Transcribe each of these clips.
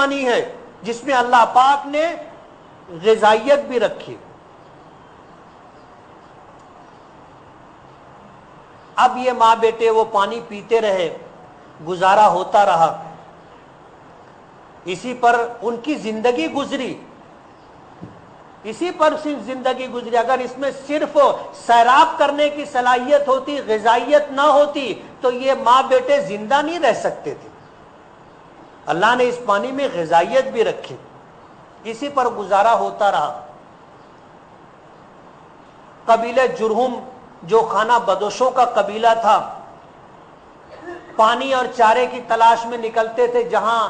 پانی ہے جس میں اللہ پاک نے غذائیت بھی رکھی. اب یہ ماں بیٹے وہ پانی پیتے رہے، گزارا ہوتا رہا، اسی پر ان کی زندگی گزری، اسی پر زندگی گزری. اگر اس میں صرف سیراب کرنے کی صلاحیت ہوتی، غذائیت نہ ہوتی، تو یہ ماں بیٹے زندہ نہیں رہ سکتے تھے. اللہ نے اس پانی میں غذائیت بھی رکھی، اسی پر گزارا ہوتا رہا. قبیلہ جرہم جو خانہ بدوشوں کا قبیلہ تھا، پانی اور چارے کی تلاش میں نکلتے تھے. جہاں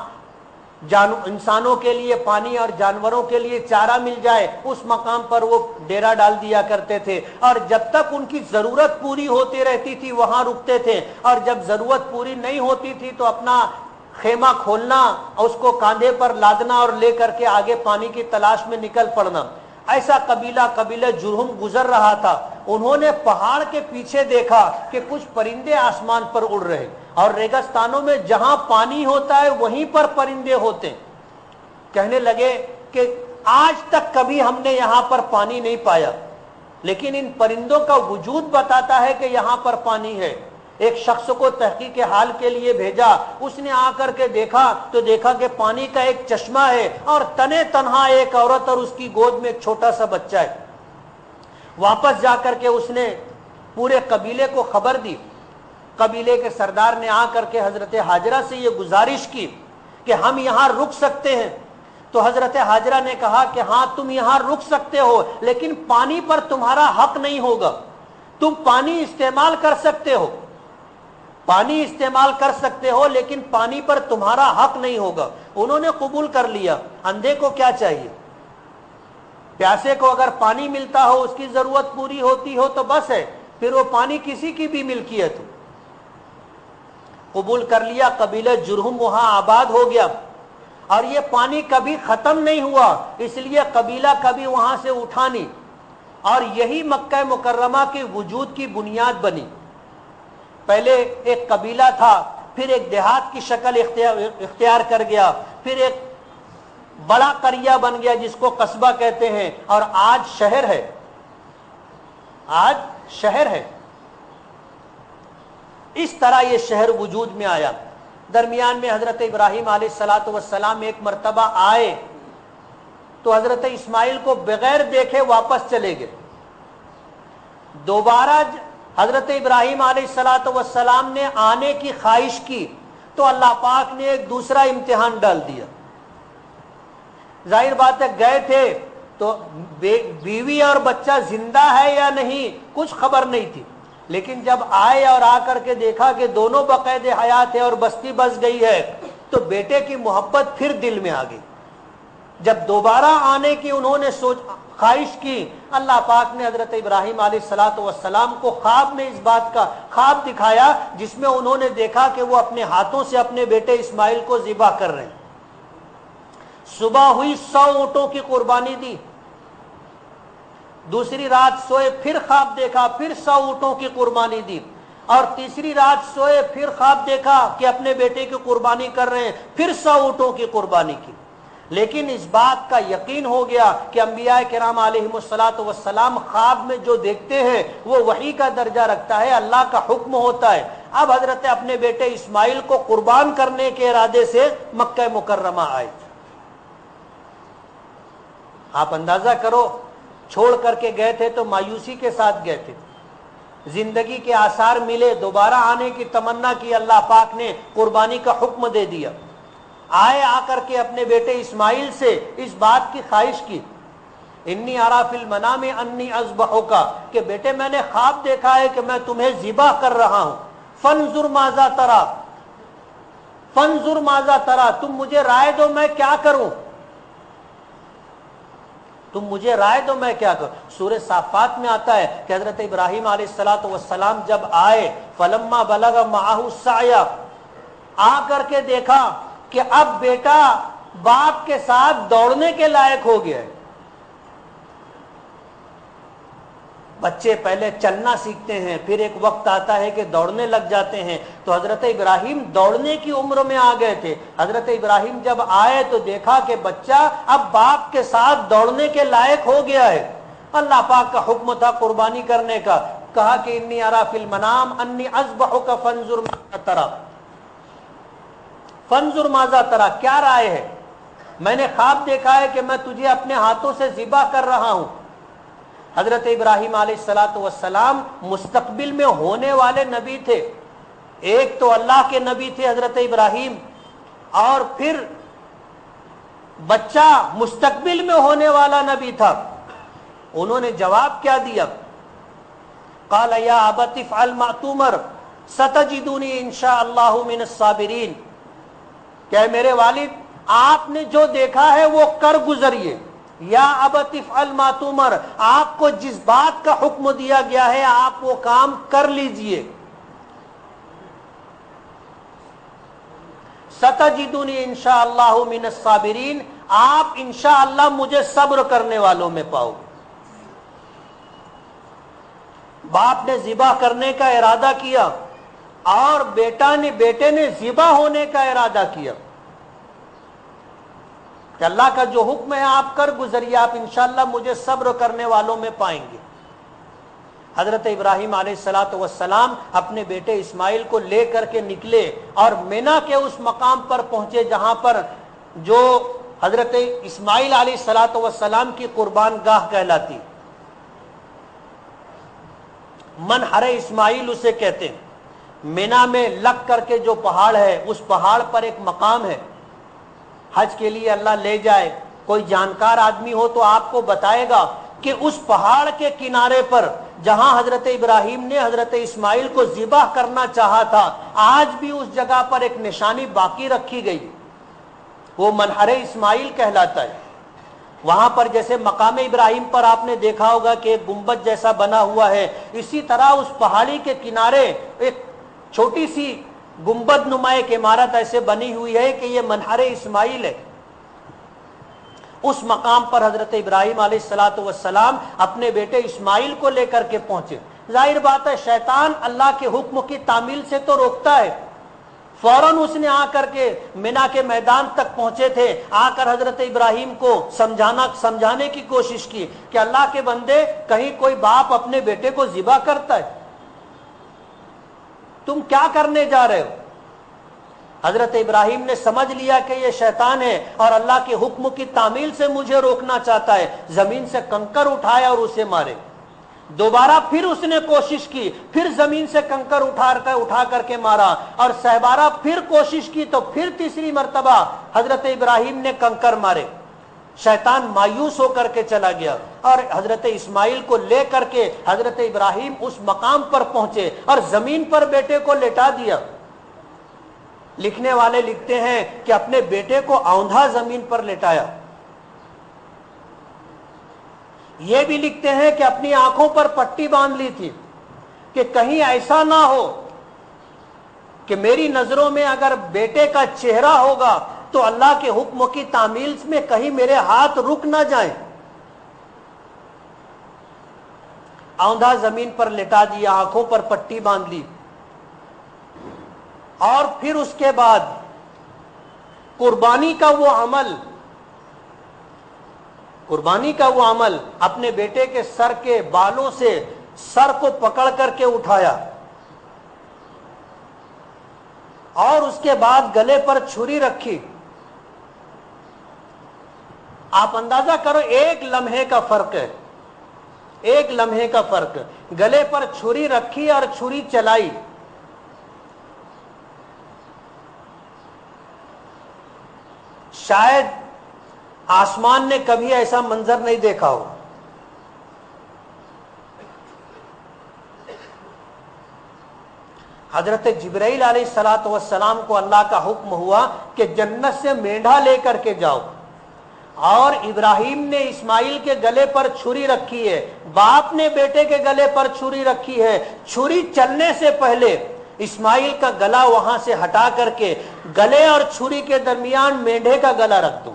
انسانوں کے لیے پانی اور جانوروں کے لیے چارہ مل جائے اس مقام پر وہ ڈیرا ڈال دیا کرتے تھے، اور جب تک ان کی ضرورت پوری ہوتی رہتی تھی وہاں رکتے تھے، اور جب ضرورت پوری نہیں ہوتی تھی تو اپنا خیمہ کھولنا، اس کو کاندھے پر لادنا اور لے کر کے آگے پانی کی تلاش میں نکل پڑنا. ایسا قبیلہ جرہم گزر رہا تھا. انہوں نے پہاڑ کے پیچھے دیکھا کہ کچھ پرندے آسمان پر اڑ رہے، اور ریگستانوں میں جہاں پانی ہوتا ہے وہیں پر پرندے ہوتے ہیں. کہنے لگے کہ آج تک کبھی ہم نے یہاں پر پانی نہیں پایا، لیکن ان پرندوں کا وجود بتاتا ہے کہ یہاں پر پانی ہے. ایک شخص کو تحقیق حال کے لیے بھیجا، اس نے آ کر کے دیکھا تو دیکھا کہ پانی کا ایک چشمہ ہے اور تنے تنہا ایک عورت اور اس کی گود میں ایک چھوٹا سا بچہ ہے. واپس جا کر کے اس نے پورے قبیلے کو خبر دی. قبیلے کے سردار نے آ کر کے حضرت حاجرہ سے یہ گزارش کی کہ ہم یہاں رک سکتے ہیں. تو حضرت حاجرہ نے کہا کہ ہاں تم یہاں رک سکتے ہو، لیکن پانی پر تمہارا حق نہیں ہوگا. تم پانی استعمال کر سکتے ہو، پانی استعمال کر سکتے ہو، لیکن پانی پر تمہارا حق نہیں ہوگا. انہوں نے قبول کر لیا. اندھے کو کیا چاہیے؟ پیاسے کو اگر پانی ملتا ہو، اس کی ضرورت پوری ہوتی ہو تو بس ہے، پھر وہ پانی کسی کی بھی ملکیت ہو. قبول کر لیا. قبیلہ جرہم وہاں آباد ہو گیا، اور یہ پانی کبھی ختم نہیں ہوا، اس لیے قبیلہ کبھی وہاں سے اٹھا نہیں، اور یہی مکہ مکرمہ کے وجود کی بنیاد بنی. پہلے ایک قبیلہ تھا، پھر ایک دیہات کی شکل اختیار کر گیا، پھر ایک بڑا قریہ بن گیا جس کو قصبہ کہتے ہیں، اور آج شہر ہے. آج شہر ہے. اس طرح یہ شہر وجود میں آیا. درمیان میں حضرت ابراہیم علیہ السلام ایک مرتبہ آئے تو حضرت اسماعیل کو بغیر دیکھے واپس چلے گئے. دوبارہ حضرت ابراہیم علیہ السلام نے آنے کی خواہش کی تو اللہ پاک نے ایک دوسرا امتحان ڈال دیا. ظاہر بات ہے گئے تھے تو بیوی اور بچہ زندہ ہے یا نہیں کچھ خبر نہیں تھی، لیکن جب آئے اور آ کر کے دیکھا کہ دونوں بقید حیات ہے اور بستی بس گئی ہے تو بیٹے کی محبت پھر دل میں آ گئی. جب دوبارہ آنے کی انہوں نے خواہش کی، اللہ پاک نے حضرت ابراہیم علیہ السلام کو خواب میں اس بات کا خواب دکھایا جس میں انہوں نے دیکھا کہ وہ اپنے ہاتھوں سے اپنے بیٹے اسماعیل کو ذبح کر رہے ہیں. صبح ہوئی 100 اونٹوں کی قربانی دی. دوسری رات سوئے پھر خواب دیکھا، پھر 100 اونٹوں کی قربانی دی. اور تیسری رات سوئے پھر خواب دیکھا کہ اپنے بیٹے کی قربانی کر رہے ہیں، پھر 100 اونٹوں کی قربانی کی. لیکن اس بات کا یقین ہو گیا کہ انبیاء کرام علیہم السلام خواب میں جو دیکھتے ہیں وہ وحی کا درجہ رکھتا ہے، اللہ کا حکم ہوتا ہے. اب حضرت اپنے بیٹے اسماعیل کو قربان کرنے کے ارادے سے مکہ مکرمہ آئے. آپ اندازہ کرو، چھوڑ کر کے گئے تھے تو مایوسی کے ساتھ گئے تھے، زندگی کے آثار ملے، دوبارہ آنے کی تمنا کی، اللہ پاک نے قربانی کا حکم دے دیا. آئے، آ کر کے اپنے بیٹے اسماعیل سے اس بات کی خواہش کی، انی ارا فی المنام انی اذبحک، کہ بیٹے میں نے خواب دیکھا ہے کہ میں تمہیں ذبح کر رہا ہوں. فانظر ماذا ترى، فانظر ماذا ترى، تم مجھے رائے دو میں کیا کروں، تم مجھے رائے دو میں کیا کروں. سورہ صافات میں آتا ہے کہ حضرت ابراہیم علیہ السلام جب آئے، فلما بلغ معہ السعی، آ کر کے دیکھا کہ اب بیٹا باپ کے ساتھ دوڑنے کے لائق ہو گیا ہے. بچے پہلے چلنا سیکھتے ہیں، پھر ایک وقت آتا ہے کہ دوڑنے لگ جاتے ہیں. تو حضرت ابراہیم دوڑنے کی عمر میں آ گئے تھے. حضرت ابراہیم جب آئے تو دیکھا کہ بچہ اب باپ کے ساتھ دوڑنے کے لائق ہو گیا ہے. اللہ پاک کا حکم تھا قربانی کرنے کا. کہا کہ انی ارا فی المنام انی اذبحک فانظر ماذا تری، فانظر ماذا تری، کیا رائے ہے؟ میں نے خواب دیکھا ہے کہ میں تجھے اپنے ہاتھوں سے ذبح کر رہا ہوں. حضرت ابراہیم علیہ الصلاۃ والسلام مستقبل میں ہونے والے نبی تھے. ایک تو اللہ کے نبی تھے حضرت ابراہیم، اور پھر بچہ مستقبل میں ہونے والا نبی تھا. انہوں نے جواب کیا دیا؟ قال یا ابت افعل ما تؤمر ستجدنی ان شاء اللہ من الصابرین. کہ میرے والد آپ نے جو دیکھا ہے وہ کر گزریے. یا ابت افعل ما تؤمر، آپ کو جس بات کا حکم دیا گیا ہے آپ وہ کام کر لیجئے. ستجدنی ان شاء اللہ من الصابرین، آپ انشاءاللہ مجھے صبر کرنے والوں میں پاؤ. باپ نے ذبح کرنے کا ارادہ کیا اور بیٹے نے ذبح ہونے کا ارادہ کیا کہ اللہ کا جو حکم ہے آپ کر گزریے، آپ انشاءاللہ مجھے صبر کرنے والوں میں پائیں گے. حضرت ابراہیم علیہ الصلاۃ والسلام اپنے بیٹے اسماعیل کو لے کر کے نکلے اور مینا کے اس مقام پر پہنچے جہاں پر جو حضرت اسماعیل علیہ الصلاۃ والسلام کی قربان گاہ کہلاتی. منحر اسماعیل اسے کہتے ہیں. مینا میں لگ کر کے جو پہاڑ ہے اس پہاڑ پر ایک مقام ہے. حج کے لیے اللہ لے جائے، کوئی جانکار آدمی ہو تو آپ کو بتائے گا کہ اس پہاڑ کے کنارے پر جہاں حضرت ابراہیم نے حضرت اسماعیل کو ذبح کرنا چاہا تھا، آج بھی اس جگہ پر ایک نشانی باقی رکھی گئی، وہ منحر اسماعیل کہلاتا ہے. وہاں پر جیسے مقام ابراہیم پر آپ نے دیکھا ہوگا کہ ایک گنبد جیسا بنا ہوا ہے، اسی طرح اس پہاڑی کے کنارے ایک چھوٹی سی گنبد نما ایک عمارت ایسے بنی ہوئی ہے کہ یہ منحر اسماعیل ہے. اس مقام پر حضرت ابراہیم علیہ الصلاۃ والسلام اپنے بیٹے اسماعیل کو لے کر کے پہنچے. ظاہر بات ہے شیطان اللہ کے حکم کی تعمیل سے تو روکتا ہے. فوراً اس نے آ کر کے مینا کے میدان تک پہنچے تھے، آ کر حضرت ابراہیم کو سمجھانے کی کوشش کی کہ اللہ کے بندے، کہیں کوئی باپ اپنے بیٹے کو ذبح کرتا ہے؟ تم کیا کرنے جا رہے ہو؟ حضرت ابراہیم نے سمجھ لیا کہ یہ شیطان ہے اور اللہ کے حکم کی تعمیل سے مجھے روکنا چاہتا ہے. زمین سے کنکر اٹھایا اور اسے مارے. دوبارہ پھر اس نے کوشش کی، پھر زمین سے کنکر اٹھا کر کے مارا، اور سہبارہ پھر کوشش کی تو پھر تیسری مرتبہ حضرت ابراہیم نے کنکر مارے. شیطان مایوس ہو کر کے چلا گیا اور حضرت اسماعیل کو لے کر کے حضرت ابراہیم اس مقام پر پہنچے اور زمین پر بیٹے کو لٹا دیا. لکھنے والے لکھتے ہیں کہ اپنے بیٹے کو اوندھا زمین پر لٹایا. یہ بھی لکھتے ہیں کہ اپنی آنکھوں پر پٹی باندھ لی تھی کہ کہیں ایسا نہ ہو کہ میری نظروں میں اگر بیٹے کا چہرہ ہوگا تو اللہ کے حکم کی تعمیل میں کہیں میرے ہاتھ رک نہ جائیں. اوندھا زمین پر لٹا دیا، آنکھوں پر پٹی باندھ لی، اور پھر اس کے بعد قربانی کا وہ عمل اپنے بیٹے کے سر کے بالوں سے سر کو پکڑ کر کے اٹھایا، اور اس کے بعد گلے پر چھری رکھی. آپ اندازہ کرو، ایک لمحے کا فرق ہے، ایک لمحے کا فرق. گلے پر چھری رکھی اور چھری چلائی. شاید آسمان نے کبھی ایسا منظر نہیں دیکھا ہو. حضرت جبرائیل علیہ الصلاۃ والسلام کو اللہ کا حکم ہوا کہ جنت سے مینڈھا لے کر کے جاؤ، اور ابراہیم نے اسماعیل کے گلے پر چھری رکھی ہے، باپ نے بیٹے کے گلے پر چھری رکھی ہے. چھری چلنے سے پہلے اسماعیل کا گلا وہاں سے ہٹا کر کے گلے اور چھری کے درمیان مینڈھے کا گلا رکھ دو.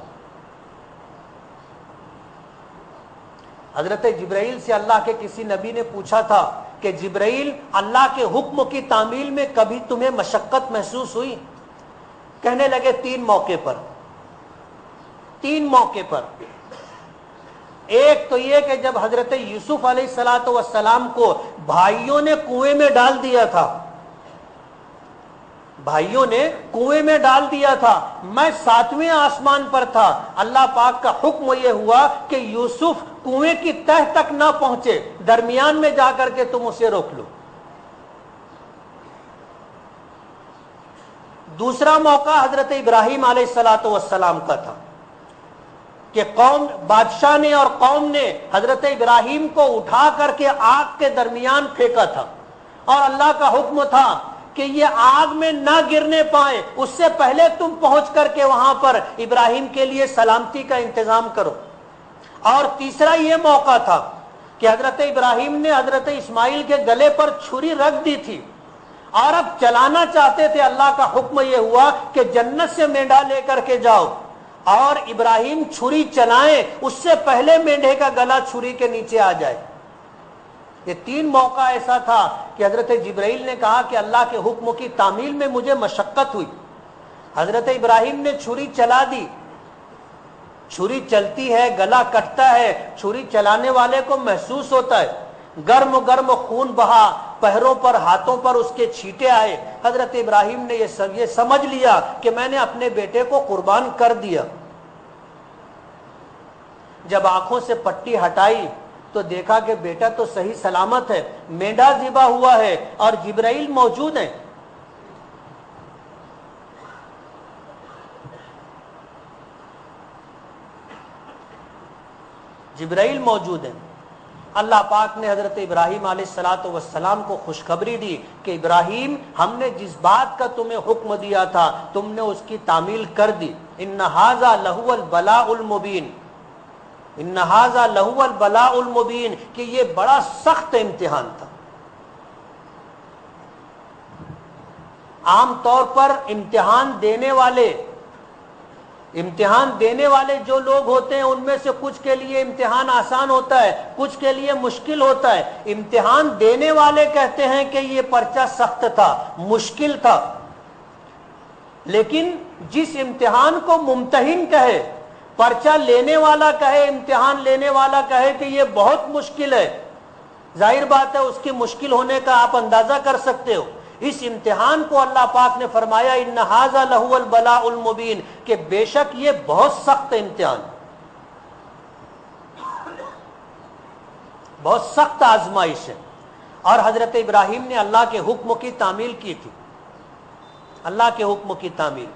حضرت جبرائیل سے اللہ کے کسی نبی نے پوچھا تھا کہ جبرائیل، اللہ کے حکم کی تعمیل میں کبھی تمہیں مشقت محسوس ہوئی؟ کہنے لگے 3 موقع پر. 3 موقع پر. ایک تو یہ کہ جب حضرت یوسف علیہ السلام کو بھائیوں نے کنویں میں ڈال دیا تھا، بھائیوں نے کنویں میں ڈال دیا تھا، میں 7ویں آسمان پر تھا، اللہ پاک کا حکم یہ ہوا کہ یوسف کنویں کی تہ تک نہ پہنچے، درمیان میں جا کر کے تم اسے روک لو. دوسرا موقع حضرت ابراہیم علیہ السلام کا تھا کہ بادشاہ نے اور قوم نے حضرت ابراہیم کو اٹھا کر کے آگ کے درمیان پھینکا تھا، اور اللہ کا حکم تھا کہ یہ آگ میں نہ گرنے پائے، اس سے پہلے تم پہنچ کر کے وہاں پر ابراہیم کے لیے سلامتی کا انتظام کرو. اور تیسرا یہ موقع تھا کہ حضرت ابراہیم نے حضرت اسماعیل کے گلے پر چھری رکھ دی تھی اور اب چلانا چاہتے تھے، اللہ کا حکم یہ ہوا کہ جنت سے مینڈا لے کر کے جاؤ، اور ابراہیم چھری چلائیں اس سے پہلے مینڈے کا گلا چھری کے نیچے آ جائے. یہ 3 موقع ایسا تھا کہ حضرت جبرائیل نے کہا کہ اللہ کے حکم کی تعمیل میں مجھے مشقت ہوئی. حضرت ابراہیم نے چھری چلا دی، چھری چلتی ہے، گلا کٹتا ہے، چھری چلانے والے کو محسوس ہوتا ہے، گرم گرم خون بہا، پہروں پر ہاتھوں پر اس کے چھینٹے آئے. حضرت ابراہیم نے یہ سمجھ لیا کہ میں نے اپنے بیٹے کو قربان کر دیا. جب آنکھوں سے پٹی ہٹائی تو دیکھا کہ بیٹا تو صحیح سلامت ہے، مینڈا ذبح ہوا ہے اور جبرائیل موجود ہیں. جبرائیل موجود ہیں. اللہ پاک نے حضرت ابراہیم علیہ السلام کو خوشخبری دی کہ ابراہیم، ہم نے جس بات کا تمہیں حکم دیا تھا تم نے اس کی تعمیل کر دی. ان ھذا لہو البلاء المبین، ان ھذا لہو البلاء المبین، کہ یہ بڑا سخت امتحان تھا. عام طور پر امتحان دینے والے جو لوگ ہوتے ہیں ان میں سے کچھ کے لیے امتحان آسان ہوتا ہے، کچھ کے لیے مشکل ہوتا ہے. امتحان دینے والے کہتے ہیں کہ یہ پرچہ سخت تھا، مشکل تھا. لیکن جس امتحان کو ممتحن کہے، پرچہ لینے والا کہے، امتحان لینے والا کہے کہ یہ بہت مشکل ہے، ظاہر بات ہے اس کی مشکل ہونے کا آپ اندازہ کر سکتے ہو. اس امتحان کو اللہ پاک نے فرمایا ان ھذا لہو البلاء المبین، کہ بے شک یہ بہت سخت امتحان، بہت سخت آزمائش ہے. اور حضرت ابراہیم نے اللہ کے حکم کی تعمیل کی تھی، اللہ کے حکم کی تعمیل.